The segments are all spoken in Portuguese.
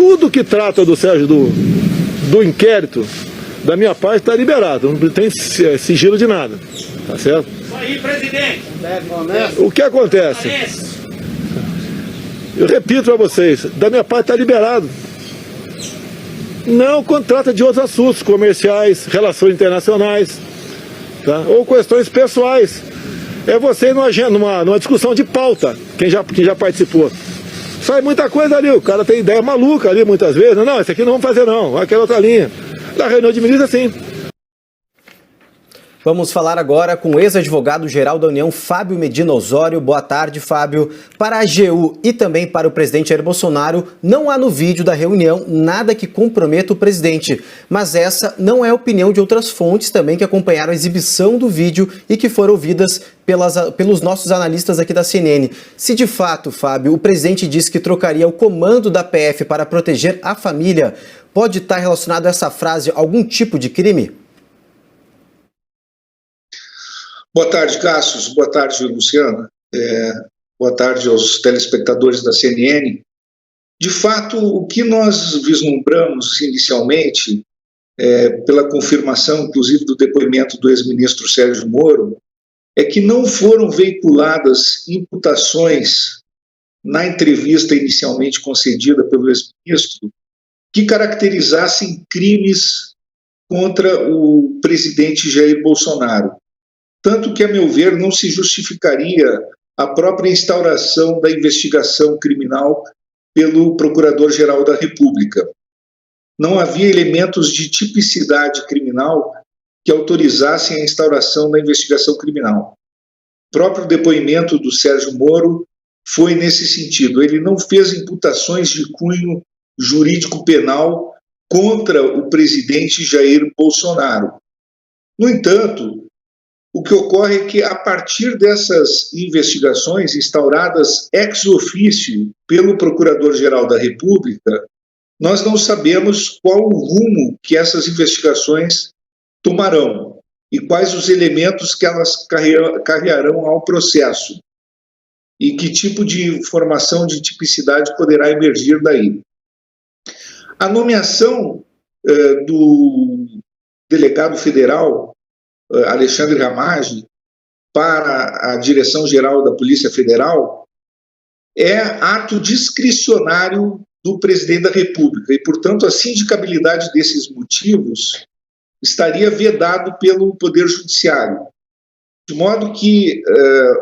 tudo que trata do Sérgio, do inquérito, da minha parte está liberado, não tem sigilo de nada, tá certo? Isso aí, presidente. O que acontece? Eu repito para vocês, da minha parte está liberado. Não contrata de outros assuntos comerciais, relações internacionais, tá? Ou questões pessoais. É você ir numa discussão de pauta, quem já participou. Sai muita coisa ali, o cara tem ideia maluca ali muitas vezes. Não, esse aqui não vamos fazer não, aquela outra linha. Na reunião de ministros, sim. Vamos falar agora com o ex-advogado-geral da União, Fábio Medina Osório. Boa tarde, Fábio. Para a AGU e também para o presidente Jair Bolsonaro, não há no vídeo da reunião nada que comprometa o presidente. Mas essa não é a opinião de outras fontes também que acompanharam a exibição do vídeo e que foram ouvidas pelos nossos analistas aqui da CNN. Se de fato, Fábio, o presidente disse que trocaria o comando da PF para proteger a família, pode estar relacionado a essa frase a algum tipo de crime? Boa tarde, Cassius. Boa tarde, Luciana. Boa tarde aos telespectadores da CNN. De fato, o que nós vislumbramos inicialmente, pela confirmação, inclusive, do depoimento do ex-ministro Sérgio Moro, é que não foram veiculadas imputações na entrevista inicialmente concedida pelo ex-ministro que caracterizassem crimes contra o presidente Jair Bolsonaro. Tanto que, a meu ver, não se justificaria a própria instauração da investigação criminal pelo Procurador-Geral da República. Não havia elementos de tipicidade criminal que autorizassem a instauração da investigação criminal. O próprio depoimento do Sérgio Moro foi nesse sentido. Ele não fez imputações de cunho jurídico penal contra o presidente Jair Bolsonaro. No entanto, o que ocorre é que, a partir dessas investigações instauradas ex officio pelo Procurador-Geral da República, nós não sabemos qual o rumo que essas investigações tomarão e quais os elementos que elas carrearão ao processo e que tipo de informação de tipicidade poderá emergir daí. A nomeação do delegado federal Alexandre Ramagem para a Direção-Geral da Polícia Federal é ato discricionário do presidente da República e, portanto, a sindicabilidade desses motivos estaria vedado pelo Poder Judiciário. De modo que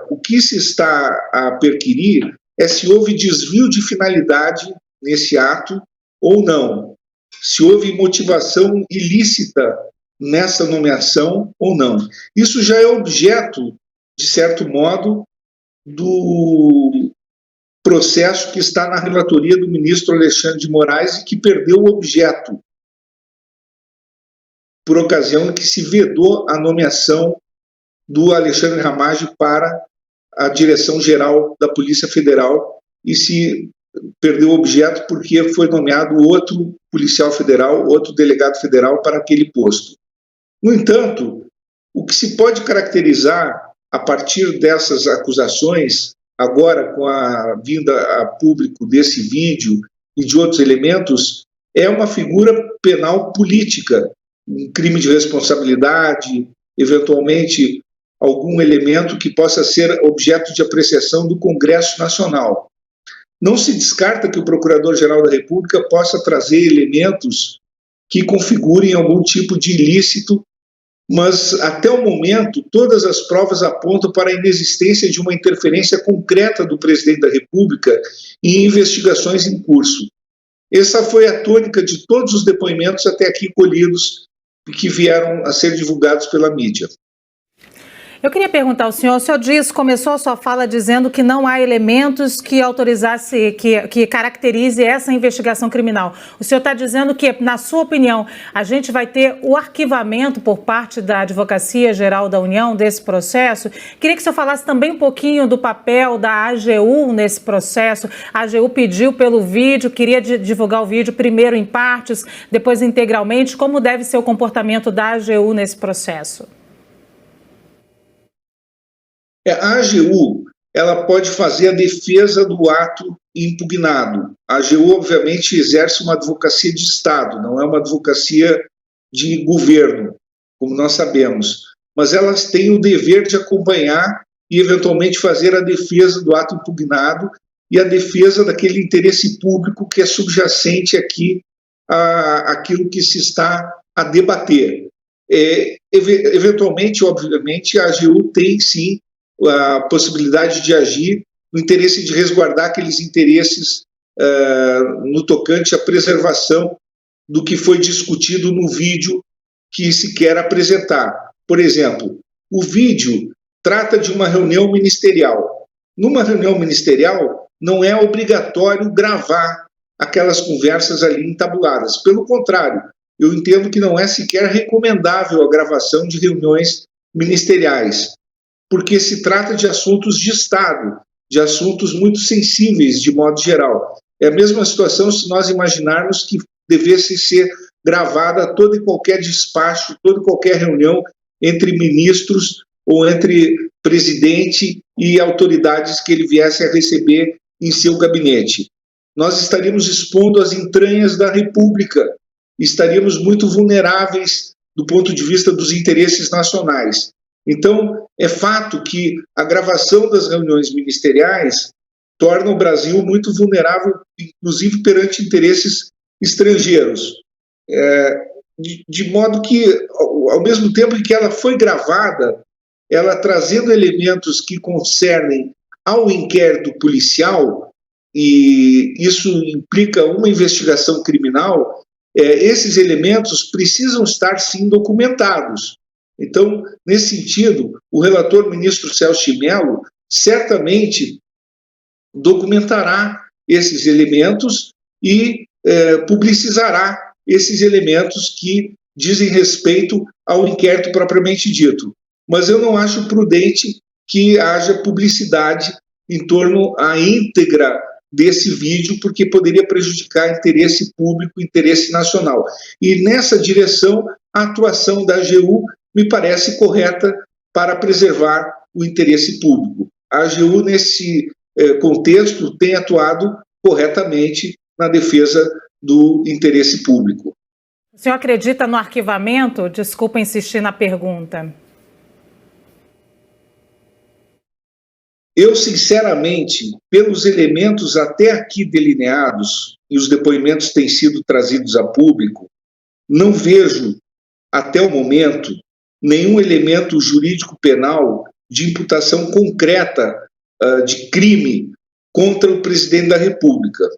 o que se está a perquirir é se houve desvio de finalidade nesse ato ou não, se houve motivação ilícita nessa nomeação ou não. Isso já é objeto, de certo modo, do processo que está na relatoria do ministro Alexandre de Moraes e que perdeu o objeto por ocasião em que se vedou a nomeação do Alexandre Ramagem para a Direção-Geral da Polícia Federal e se perdeu o objeto porque foi nomeado outro policial federal, outro delegado federal para aquele posto. No entanto, o que se pode caracterizar a partir dessas acusações, agora com a vinda a público desse vídeo e de outros elementos, é uma figura penal política, um crime de responsabilidade, eventualmente algum elemento que possa ser objeto de apreciação do Congresso Nacional. Não se descarta que o Procurador-Geral da República possa trazer elementos que configurem algum tipo de ilícito, mas até o momento todas as provas apontam para a inexistência de uma interferência concreta do presidente da República em investigações em curso. Essa foi a tônica de todos os depoimentos até aqui colhidos e que vieram a ser divulgados pela mídia. Eu queria perguntar ao senhor, o senhor começou a sua fala dizendo que não há elementos que autorizasse, que caracterize essa investigação criminal. O senhor está dizendo que, na sua opinião, a gente vai ter o arquivamento por parte da Advocacia Geral da União desse processo? Queria que o senhor falasse também um pouquinho do papel da AGU nesse processo. A AGU pediu pelo vídeo, queria divulgar o vídeo primeiro em partes, depois integralmente. Como deve ser o comportamento da AGU nesse processo? A AGU ela pode fazer a defesa do ato impugnado. A AGU, obviamente, exerce uma advocacia de Estado, não é uma advocacia de governo, como nós sabemos, mas elas têm o dever de acompanhar e, eventualmente, fazer a defesa do ato impugnado e a defesa daquele interesse público que é subjacente aqui àquilo que se está a debater. Eventualmente, obviamente, a AGU tem, sim, a possibilidade de agir no interesse de resguardar aqueles interesses no tocante à preservação do que foi discutido no vídeo que se quer apresentar. Por exemplo, o vídeo trata de uma reunião ministerial. Numa reunião ministerial, não é obrigatório gravar aquelas conversas ali entabuladas. Pelo contrário, eu entendo que não é sequer recomendável a gravação de reuniões ministeriais, porque se trata de assuntos de Estado, de assuntos muito sensíveis, de modo geral. É a mesma situação se nós imaginarmos que devesse ser gravada todo e qualquer despacho, toda e qualquer reunião entre ministros ou entre presidente e autoridades que ele viesse a receber em seu gabinete. Nós estaríamos expondo as entranhas da República, estaríamos muito vulneráveis do ponto de vista dos interesses nacionais. Então, é fato que a gravação das reuniões ministeriais torna o Brasil muito vulnerável, inclusive perante interesses estrangeiros. De modo que, ao mesmo tempo em que ela foi gravada, ela trazendo elementos que concernem ao inquérito policial, e isso implica uma investigação criminal, esses elementos precisam estar, sim, documentados. Então, nesse sentido, o relator ministro Celso de Mello certamente documentará esses elementos e publicizará esses elementos que dizem respeito ao inquérito propriamente dito. Mas eu não acho prudente que haja publicidade em torno à íntegra desse vídeo, porque poderia prejudicar interesse público, interesse nacional. E nessa direção, a atuação da AGU me parece correta para preservar o interesse público. A AGU, nesse contexto, tem atuado corretamente na defesa do interesse público. O senhor acredita no arquivamento? Desculpa insistir na pergunta. Eu, sinceramente, pelos elementos até aqui delineados, e os depoimentos têm sido trazidos a público, não vejo, até o momento, nenhum elemento jurídico penal de imputação concreta de crime contra o presidente da República,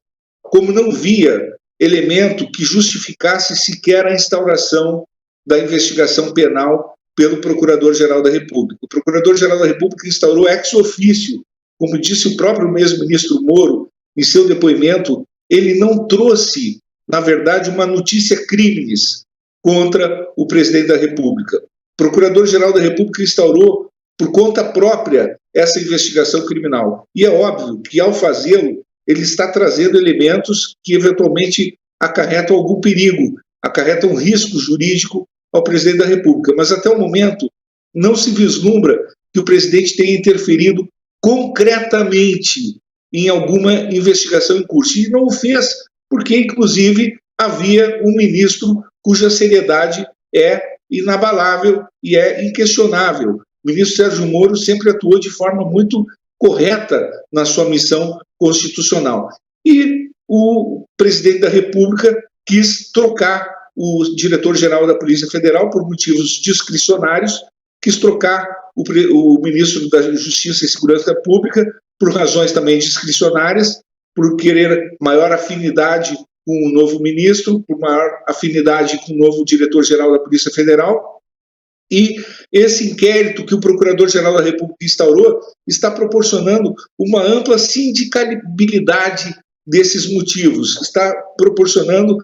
como não via elemento que justificasse sequer a instauração da investigação penal pelo Procurador-Geral da República. O Procurador-Geral da República instaurou ex officio, como disse o próprio mesmo ministro Moro em seu depoimento, ele não trouxe, na verdade, uma notícia criminis contra o presidente da República. O Procurador-Geral da República instaurou, por conta própria, essa investigação criminal. E é óbvio que, ao fazê-lo, ele está trazendo elementos que, eventualmente, acarretam algum perigo, acarretam risco jurídico ao presidente da República. Mas, até o momento, não se vislumbra que o presidente tenha interferido concretamente em alguma investigação em curso. E não o fez porque, inclusive, havia um ministro cuja seriedade é inabalável e é inquestionável. O ministro Sérgio Moro sempre atuou de forma muito correta na sua missão constitucional. E o presidente da República quis trocar o diretor-geral da Polícia Federal por motivos discricionários, quis trocar o ministro da Justiça e Segurança Pública por razões também discricionárias, por querer maior afinidade com o novo ministro, por maior afinidade com o novo diretor-geral da Polícia Federal. E esse inquérito que o Procurador-Geral da República instaurou está proporcionando uma ampla sindicabilidade desses motivos, está proporcionando,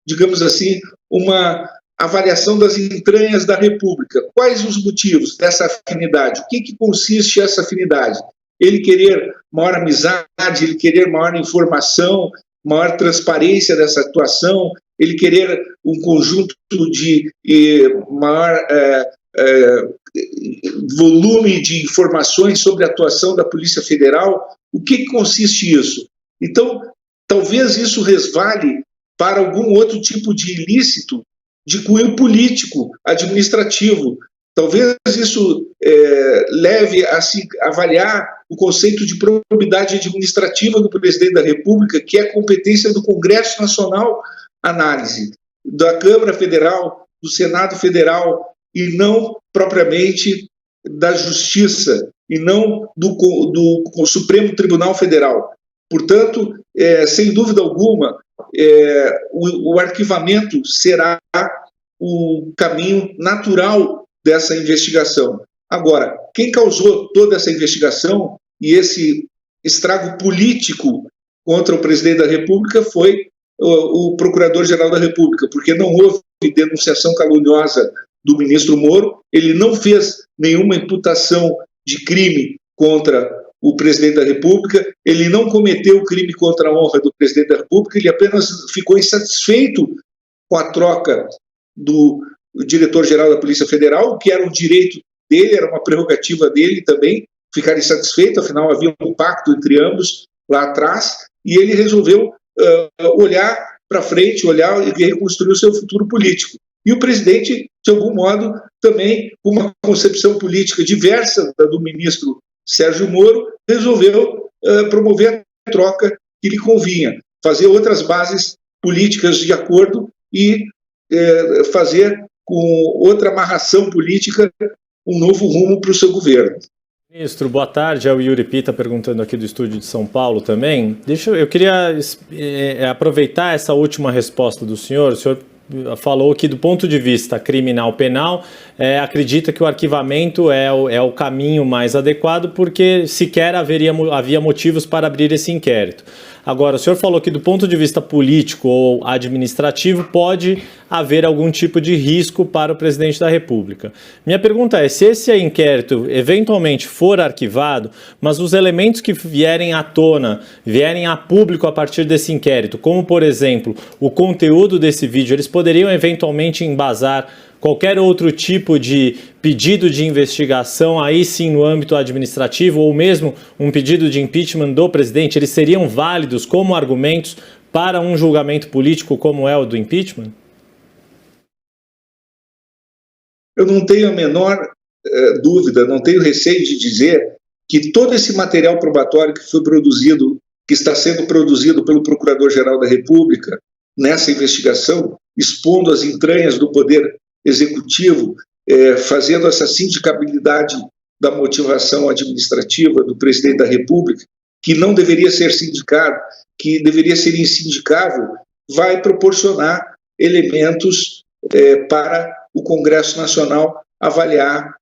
digamos assim, uma avaliação das entranhas da República. Quais os motivos dessa afinidade? O que consiste essa afinidade? Ele querer maior amizade, ele querer maior informação, maior transparência dessa atuação, ele querer um conjunto de maior volume de informações sobre a atuação da Polícia Federal. O que consiste isso? Então, talvez isso resvale para algum outro tipo de ilícito de cunho político, administrativo. Talvez isso leve a se avaliar o conceito de probidade administrativa do presidente da República, que é competência do Congresso Nacional, análise da Câmara Federal, do Senado Federal, e não propriamente da Justiça, e não do Supremo Tribunal Federal. Portanto, sem dúvida alguma, o arquivamento será o caminho natural dessa investigação. Agora, quem causou toda essa investigação e esse estrago político contra o presidente da República foi o Procurador-Geral da República, porque não houve denunciação caluniosa do ministro Moro, ele não fez nenhuma imputação de crime contra o presidente da República, ele não cometeu crime contra a honra do presidente da República, ele apenas ficou insatisfeito com a troca do diretor-geral da Polícia Federal, que era um direito dele, era uma prerrogativa dele também, ficar insatisfeito, afinal havia um pacto entre ambos lá atrás, e ele resolveu olhar para frente, olhar e reconstruir o seu futuro político. E o presidente, de algum modo, também, com uma concepção política diversa da do ministro Sérgio Moro, resolveu promover a troca que lhe convinha, fazer outras bases políticas de acordo e fazer com outra amarração política um novo rumo para o seu governo. Ministro, boa tarde. É o Yuri Pita perguntando aqui do estúdio de São Paulo também. Eu queria aproveitar essa última resposta do senhor. O senhor falou que, do ponto de vista criminal penal, acredita que o arquivamento é o caminho mais adequado porque sequer havia motivos para abrir esse inquérito. Agora, o senhor falou que, do ponto de vista político ou administrativo, pode haver algum tipo de risco para o presidente da República. Minha pergunta é, se esse inquérito eventualmente for arquivado, mas os elementos que vierem à tona, vierem a público a partir desse inquérito, como, por exemplo, o conteúdo desse vídeo, eles poderiam eventualmente embasar qualquer outro tipo de pedido de investigação, aí sim no âmbito administrativo, ou mesmo um pedido de impeachment do presidente, eles seriam válidos como argumentos para um julgamento político como é o do impeachment? Eu não tenho a menor dúvida, não tenho receio de dizer que todo esse material probatório que foi produzido, que está sendo produzido pelo Procurador-Geral da República nessa investigação, expondo as entranhas do Poder Executivo, fazendo essa sindicabilidade da motivação administrativa do presidente da República, que não deveria ser sindicado, que deveria ser insindicável, vai proporcionar elementos para o Congresso Nacional avaliar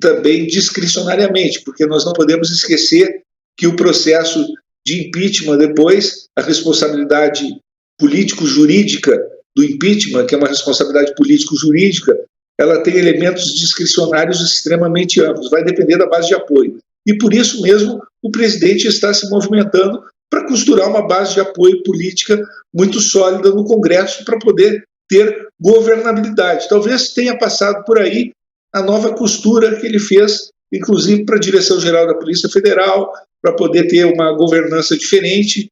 também discricionariamente, porque nós não podemos esquecer que o processo de impeachment depois, a responsabilidade político-jurídica do impeachment, que é uma responsabilidade político-jurídica, ela tem elementos discricionários extremamente amplos, vai depender da base de apoio. E por isso mesmo o presidente está se movimentando para costurar uma base de apoio política muito sólida no Congresso para poder ter governabilidade. Talvez tenha passado por aí a nova costura que ele fez, inclusive para a Direção-Geral da Polícia Federal, para poder ter uma governança diferente,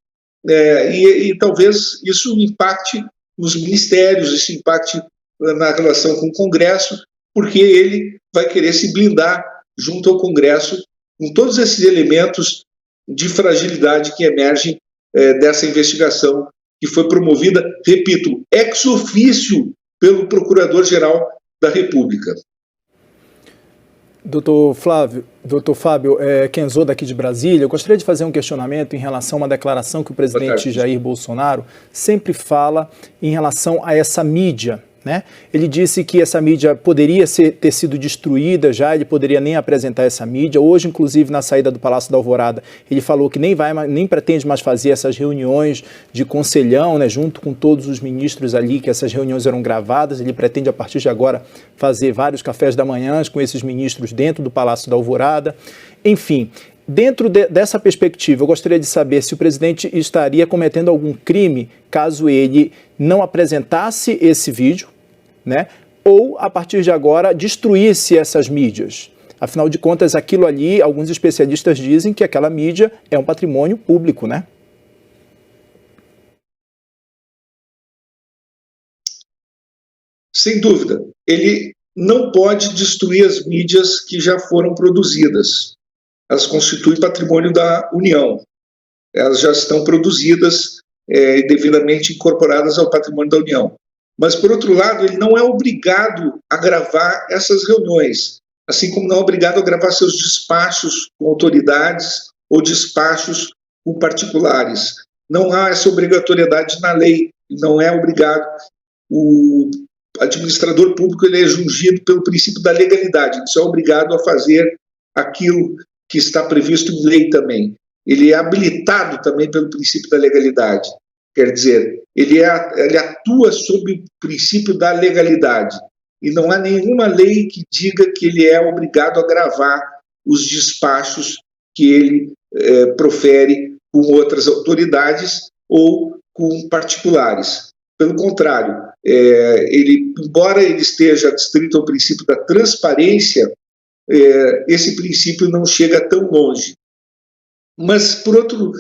e talvez isso impacte nos ministérios, isso impacte na relação com o Congresso, porque ele vai querer se blindar junto ao Congresso com todos esses elementos de fragilidade que emergem dessa investigação que foi promovida, repito, ex officio pelo Procurador-Geral da República. Doutor Fábio Kenzo, daqui de Brasília, eu gostaria de fazer um questionamento em relação a uma declaração que o presidente Jair Bolsonaro sempre fala em relação a essa mídia, né? Ele disse que essa mídia poderia ter sido destruída já, ele poderia nem apresentar essa mídia. Hoje, inclusive, na saída do Palácio da Alvorada, ele falou que nem pretende mais fazer essas reuniões de conselhão, né, junto com todos os ministros ali, que essas reuniões eram gravadas. Ele pretende, a partir de agora, fazer vários cafés da manhã com esses ministros dentro do Palácio da Alvorada. Enfim, dentro dessa perspectiva, eu gostaria de saber se o presidente estaria cometendo algum crime caso ele não apresentasse esse vídeo, né? Ou, a partir de agora, destruísse essas mídias. Afinal de contas, aquilo ali, alguns especialistas dizem que aquela mídia é um patrimônio público, né? Sem dúvida, ele não pode destruir as mídias que já foram produzidas. Elas constituem patrimônio da União. Elas já estão produzidas e devidamente incorporadas ao patrimônio da União. Mas, por outro lado, ele não é obrigado a gravar essas reuniões, assim como não é obrigado a gravar seus despachos com autoridades ou despachos com particulares. Não há essa obrigatoriedade na lei, não é obrigado. O administrador público ele é jungido pelo princípio da legalidade, ele só é obrigado a fazer aquilo que está previsto em lei também. Ele é habilitado também pelo princípio da legalidade. Quer dizer, ele atua sob o princípio da legalidade. E não há nenhuma lei que diga que ele é obrigado a gravar os despachos que ele profere com outras autoridades ou com particulares. Pelo contrário, embora ele esteja adstrito ao princípio da transparência, esse princípio não chega tão longe. Mas, por outro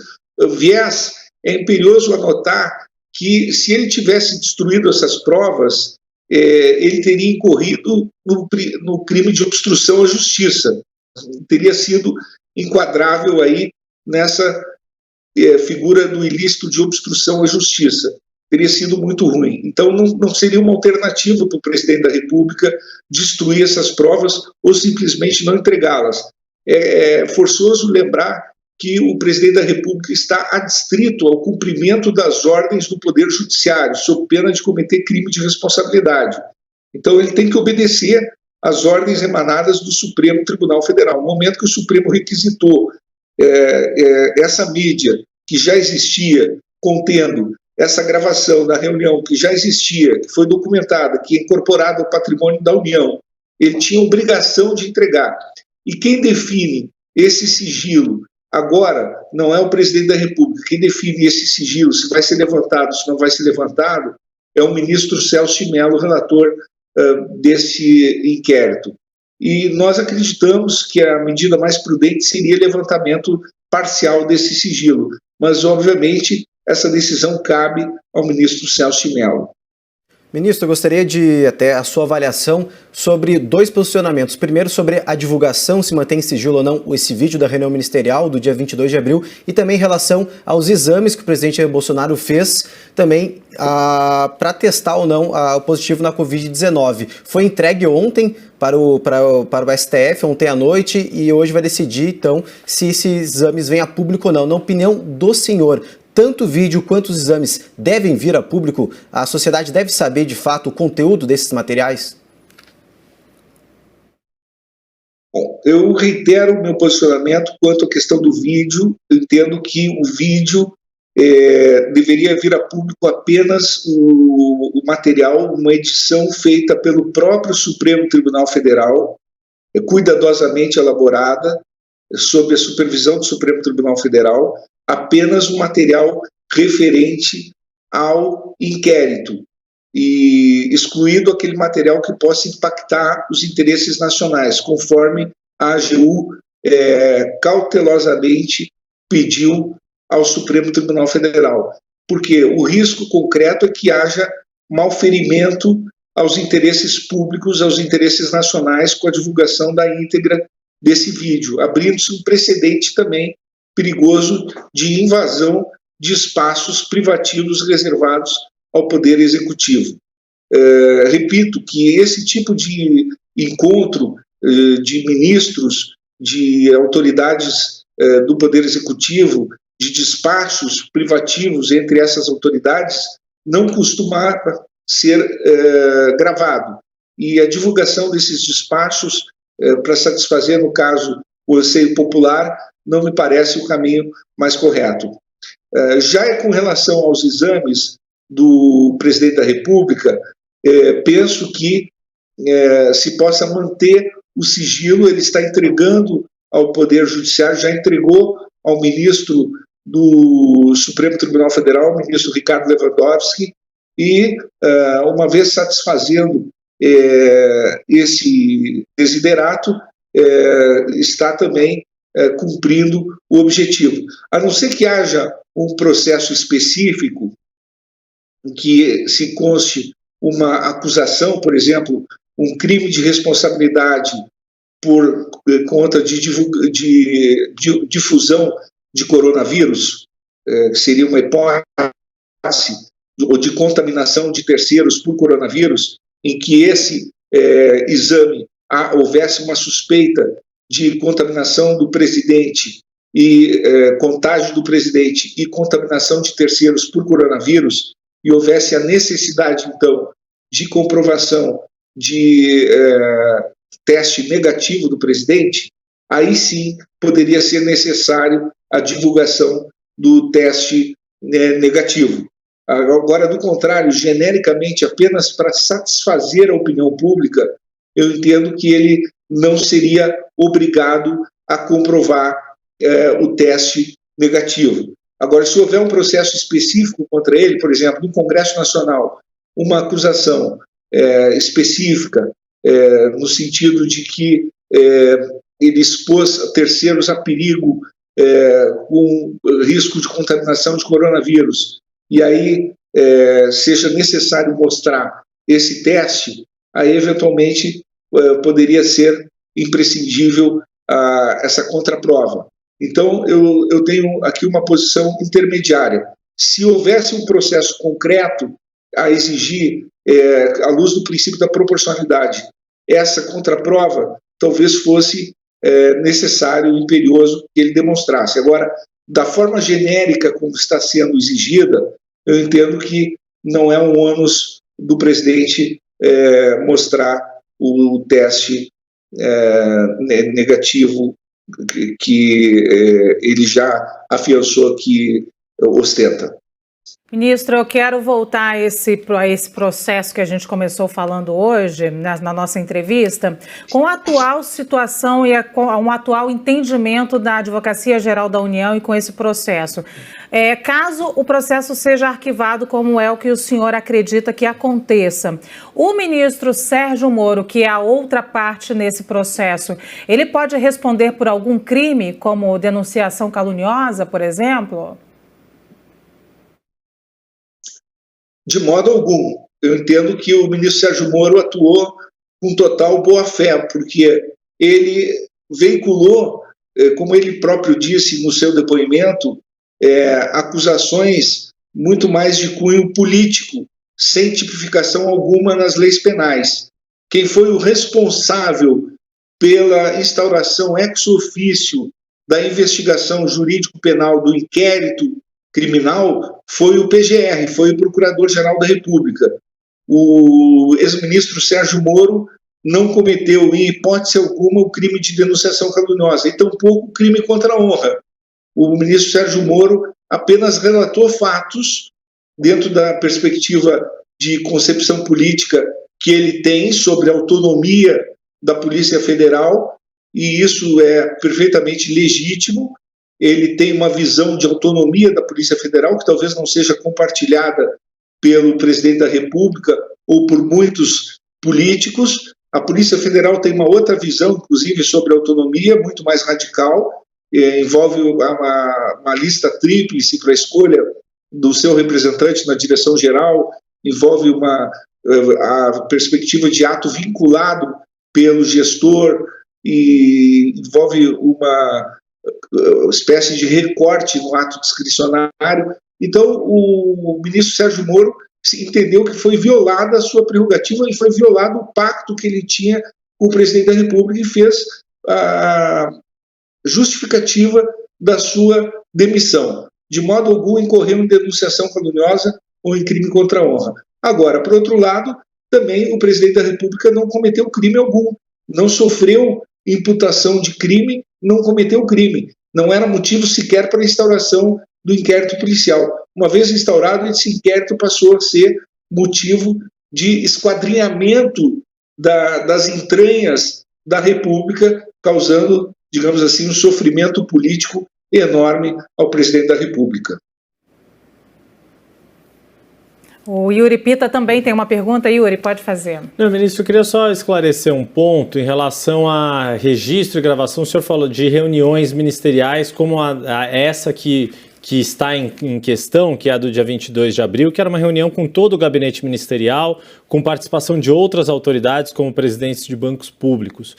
viés, é imperioso anotar que, se ele tivesse destruído essas provas, ele teria incorrido no crime de obstrução à justiça. Teria sido enquadrável aí nessa figura do ilícito de obstrução à justiça. Teria sido muito ruim. Então, não seria uma alternativa para o presidente da República destruir essas provas ou simplesmente não entregá-las. É forçoso lembrar que o presidente da República está adstrito ao cumprimento das ordens do Poder Judiciário, sob pena de cometer crime de responsabilidade. Então, ele tem que obedecer às ordens emanadas do Supremo Tribunal Federal. No momento que o Supremo requisitou essa mídia que já existia, contendo essa gravação da reunião que já existia, que foi documentada, que é incorporada ao patrimônio da União, ele tinha obrigação de entregar. E quem define esse sigilo agora não é o presidente da República. Quem define esse sigilo, se vai ser levantado, se não vai ser levantado, é o ministro Celso de Mello, relator desse inquérito. E nós acreditamos que a medida mais prudente seria levantamento parcial desse sigilo, mas, obviamente, essa decisão cabe ao ministro Celso de Mello. Ministro, eu gostaria de até a sua avaliação sobre dois posicionamentos. Primeiro, sobre a divulgação, se mantém em sigilo ou não esse vídeo da reunião ministerial do dia 22 de abril, e também em relação aos exames que o presidente Jair Bolsonaro fez também para testar ou não o positivo na Covid-19. Foi entregue ontem para o STF, ontem à noite, e hoje vai decidir, então, se esses exames vêm a público ou não. Na opinião do senhor, tanto o vídeo quanto os exames devem vir a público? A sociedade deve saber, de fato, o conteúdo desses materiais? Bom, eu reitero o meu posicionamento quanto à questão do vídeo. Eu entendo que o vídeo deveria vir a público apenas o material, uma edição feita pelo próprio Supremo Tribunal Federal, cuidadosamente elaborada, sob a supervisão do Supremo Tribunal Federal, apenas um material referente ao inquérito, e excluído aquele material que possa impactar os interesses nacionais, conforme a AGU cautelosamente pediu ao Supremo Tribunal Federal. Porque o risco concreto é que haja malferimento aos interesses públicos, aos interesses nacionais, com a divulgação da íntegra desse vídeo, abrindo-se um precedente também perigoso de invasão de espaços privativos reservados ao Poder Executivo. Repito que esse tipo de encontro de ministros, de autoridades do Poder Executivo, de despachos privativos entre essas autoridades, não costuma ser gravado. E a divulgação desses despachos, para satisfazer, no caso, o anseio popular, não me parece o caminho mais correto. Já com relação aos exames do presidente da República, penso que se possa manter o sigilo. Ele está entregando ao Poder Judiciário, já entregou ao ministro do Supremo Tribunal Federal, o ministro Ricardo Lewandowski, e uma vez satisfazendo esse desiderato, está também cumprindo o objetivo. A não ser que haja um processo específico em que se conste uma acusação, por exemplo, um crime de responsabilidade por conta de difusão de coronavírus, que seria uma hipótese, ou de contaminação de terceiros por coronavírus, em que esse exame houvesse uma suspeita de contaminação do presidente e contágio do presidente e contaminação de terceiros por coronavírus, e houvesse a necessidade, então, de comprovação de teste negativo do presidente, aí sim poderia ser necessário a divulgação do teste negativo. Agora, do contrário, genericamente, apenas para satisfazer a opinião pública, eu entendo que ele não seria obrigado a comprovar o teste negativo. Agora, se houver um processo específico contra ele, por exemplo, no Congresso Nacional, uma acusação específica, no sentido de que ele expôs terceiros a perigo com risco de contaminação de coronavírus, e aí seja necessário mostrar esse teste, aí eventualmente poderia ser imprescindível essa contraprova. Então, eu tenho aqui uma posição intermediária. Se houvesse um processo concreto a exigir, à luz do princípio da proporcionalidade, essa contraprova, talvez fosse necessário, imperioso, que ele demonstrasse. Agora, da forma genérica como está sendo exigida, eu entendo que não é um ônus do presidente mostrar o teste negativo que ele já afiançou que ostenta. Ministro, eu quero voltar a esse processo que a gente começou falando hoje, na nossa entrevista, com a atual situação e com um atual entendimento da Advocacia Geral da União e com esse processo. Caso o processo seja arquivado, como é o que o senhor acredita que aconteça, o ministro Sérgio Moro, que é a outra parte nesse processo, ele pode responder por algum crime, como denunciação caluniosa, por exemplo? De modo algum. Eu entendo que o ministro Sérgio Moro atuou com total boa-fé, porque ele veiculou, como ele próprio disse no seu depoimento, acusações muito mais de cunho político, sem tipificação alguma nas leis penais. Quem foi o responsável pela instauração ex officio da investigação jurídico-penal do inquérito criminal foi o PGR, foi o Procurador-Geral da República. O ex-ministro Sérgio Moro não cometeu, em hipótese alguma, o crime de denunciação caluniosa, e tampouco o crime contra a honra. O ministro Sérgio Moro apenas relatou fatos dentro da perspectiva de concepção política que ele tem sobre a autonomia da Polícia Federal, e isso é perfeitamente legítimo. Ele tem uma visão de autonomia da Polícia Federal que talvez não seja compartilhada pelo presidente da República ou por muitos políticos. A Polícia Federal tem uma outra visão, inclusive, sobre a autonomia, muito mais radical, envolve uma lista tríplice para a escolha do seu representante na direção geral, envolve a perspectiva de ato vinculado pelo gestor e envolve uma espécie de recorte no ato discricionário. Então, o ministro Sérgio Moro entendeu que foi violada a sua prerrogativa e foi violado o pacto que ele tinha com o presidente da República e fez a justificativa da sua demissão. De modo algum incorreu em denunciação caluniosa ou em crime contra a honra. Agora, por outro lado, também o presidente da República não cometeu crime algum, não sofreu imputação de crime, não cometeu crime. Não era motivo sequer para a instauração do inquérito policial. Uma vez instaurado, esse inquérito passou a ser motivo de esquadrinhamento das entranhas da República, causando, digamos assim, um sofrimento político enorme ao presidente da República. O Yuri Pita também tem uma pergunta. Yuri, pode fazer. Não, ministro, eu queria só esclarecer um ponto em relação a registro e gravação. O senhor falou de reuniões ministeriais como essa que que está em questão, que é a do dia 22 de abril, que era uma reunião com todo o gabinete ministerial, com participação de outras autoridades, como presidentes de bancos públicos.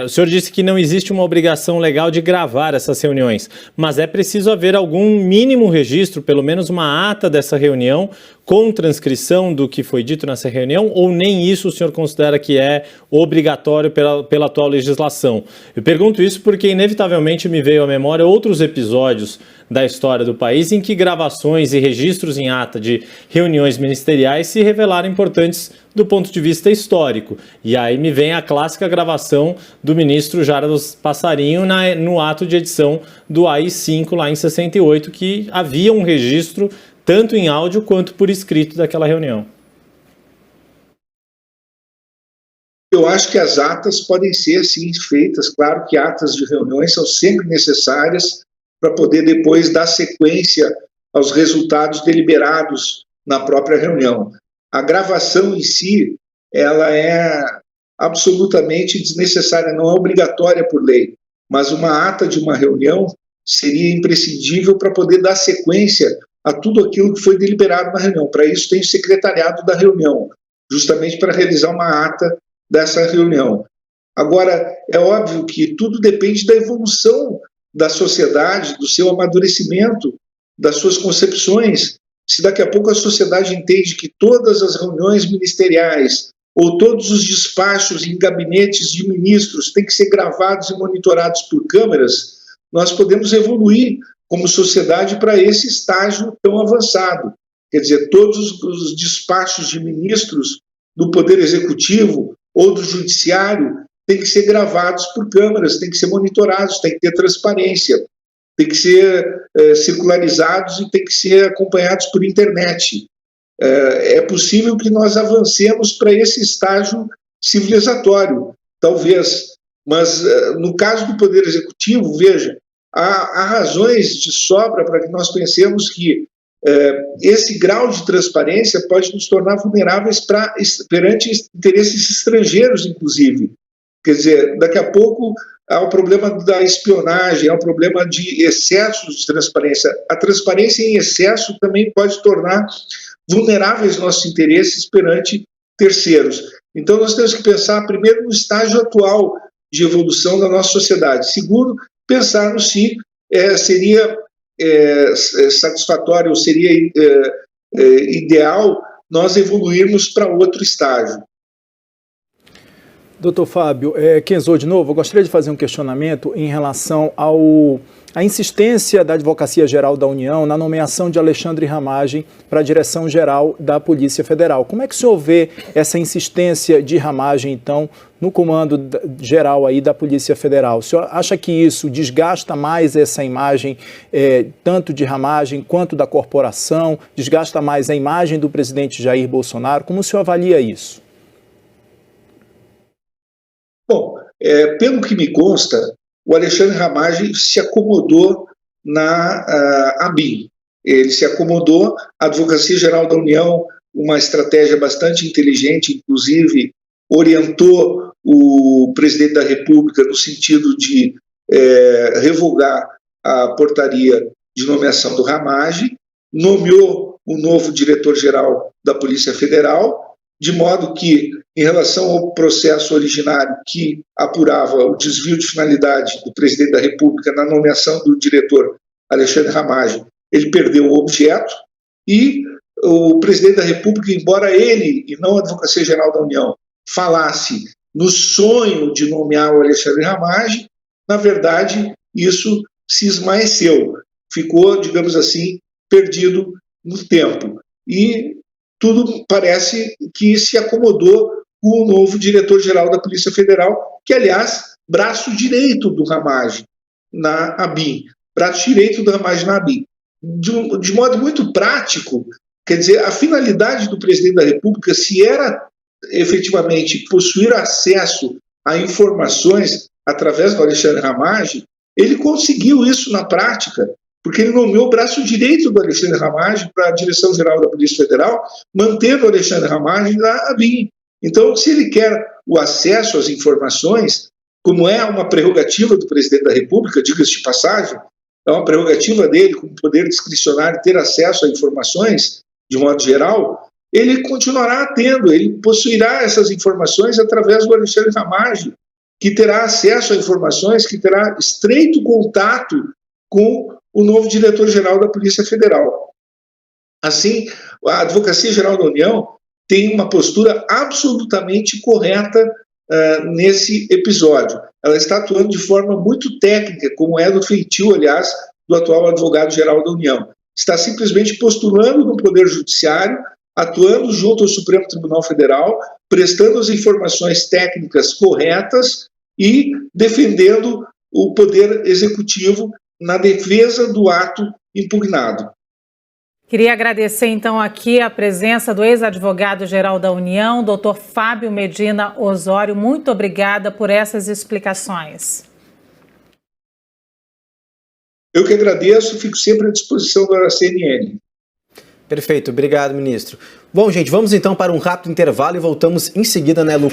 O senhor disse que não existe uma obrigação legal de gravar essas reuniões, mas é preciso haver algum mínimo registro, pelo menos uma ata dessa reunião, com transcrição do que foi dito nessa reunião, ou nem isso o senhor considera que é obrigatório pela atual legislação? Eu pergunto isso porque, inevitavelmente, me veio à memória outros episódios da história do país em que gravações e registros em ata de reuniões ministeriais se revelaram importantes do ponto de vista histórico. E aí me vem a clássica gravação do ministro Jarbas Passarinho no ato de edição do AI-5 lá em 68, que havia um registro tanto em áudio quanto por escrito daquela reunião. Eu acho que as atas podem ser, sim, feitas. Claro que atas de reuniões são sempre necessárias para poder depois dar sequência aos resultados deliberados na própria reunião. A gravação em si, ela é absolutamente desnecessária, não é obrigatória por lei, mas uma ata de uma reunião seria imprescindível para poder dar sequência a tudo aquilo que foi deliberado na reunião. Para isso tem o secretariado da reunião, justamente para realizar uma ata dessa reunião. Agora, é óbvio que tudo depende da evolução da sociedade, do seu amadurecimento, das suas concepções. Se daqui a pouco a sociedade entende que todas as reuniões ministeriais ou todos os despachos em gabinetes de ministros têm que ser gravados e monitorados por câmeras, nós podemos evoluir como sociedade para esse estágio tão avançado. Quer dizer, todos os despachos de ministros do Poder Executivo ou do Judiciário têm que ser gravados por câmeras, têm que ser monitorados, tem que ter transparência, tem que ser circularizados e tem que ser acompanhados por internet. É possível que nós avancemos para esse estágio civilizatório, talvez, mas no caso do Poder Executivo, veja, há razões de sobra para que nós pensemos que esse grau de transparência pode nos tornar vulneráveis perante interesses estrangeiros, inclusive. Quer dizer, daqui a pouco há o problema da espionagem, há o problema de excessos de transparência. A transparência em excesso também pode tornar vulneráveis nossos interesses perante terceiros. Então, nós temos que pensar, primeiro, no estágio atual de evolução da nossa sociedade. Segundo, pensar no se seria satisfatório ou seria ideal nós evoluirmos para outro estágio. Doutor Fábio, Kenzô, de novo, eu gostaria de fazer um questionamento em relação à insistência da Advocacia Geral da União na nomeação de Alexandre Ramagem para a direção-geral da Polícia Federal. Como é que o senhor vê essa insistência de Ramagem, então, no comando geral aí da Polícia Federal? O senhor acha que isso desgasta mais essa imagem, tanto de Ramagem quanto da corporação? Desgasta mais a imagem do presidente Jair Bolsonaro? Como o senhor avalia isso? Bom, pelo que me consta, o Alexandre Ramagem se acomodou na ABIN. Ele se acomodou, a Advocacia Geral da União, uma estratégia bastante inteligente, inclusive orientou o presidente da República no sentido de revogar a portaria de nomeação do Ramagem, nomeou o novo diretor-geral da Polícia Federal, de modo que, em relação ao processo originário que apurava o desvio de finalidade do presidente da República na nomeação do diretor Alexandre Ramagem, ele perdeu o objeto e o presidente da República, embora ele, e não a Advocacia Geral da União, falasse no sonho de nomear o Alexandre Ramagem, na verdade, isso se esmaeceu, ficou, digamos assim, perdido no tempo. E tudo parece que se acomodou com o novo diretor-geral da Polícia Federal, que, aliás, braço direito do Ramagem na ABIN. Braço direito do Ramagem na ABIN. De modo muito prático, quer dizer, a finalidade do presidente da República, se era efetivamente possuir acesso a informações através do Alexandre Ramagem, ele conseguiu isso na prática, porque ele nomeou o braço direito do Alexandre Ramagem para a Direção-Geral da Polícia Federal, mantendo o Alexandre Ramagem na ABIN. Então, se ele quer o acesso às informações, como é uma prerrogativa do presidente da República, diga-se de passagem, é uma prerrogativa dele, como poder discricionário, ter acesso a informações, de modo geral, ele continuará tendo, ele possuirá essas informações através do Alexandre Ramagem, que terá acesso a informações, que terá estreito contato com o novo diretor-geral da Polícia Federal. Assim, a Advocacia Geral da União tem uma postura absolutamente correta nesse episódio. Ela está atuando de forma muito técnica, como é do feitio, aliás, do atual advogado-geral da União. Está simplesmente postulando no Poder Judiciário, atuando junto ao Supremo Tribunal Federal, prestando as informações técnicas corretas e defendendo o Poder Executivo na defesa do ato impugnado. Queria agradecer, então, aqui a presença do ex-advogado-geral da União, Dr. Fábio Medina Osório. Muito obrigada por essas explicações. Eu que agradeço e fico sempre à disposição da CNN. Perfeito, obrigado, ministro. Bom, gente, vamos então para um rápido intervalo e voltamos em seguida, né, Lu?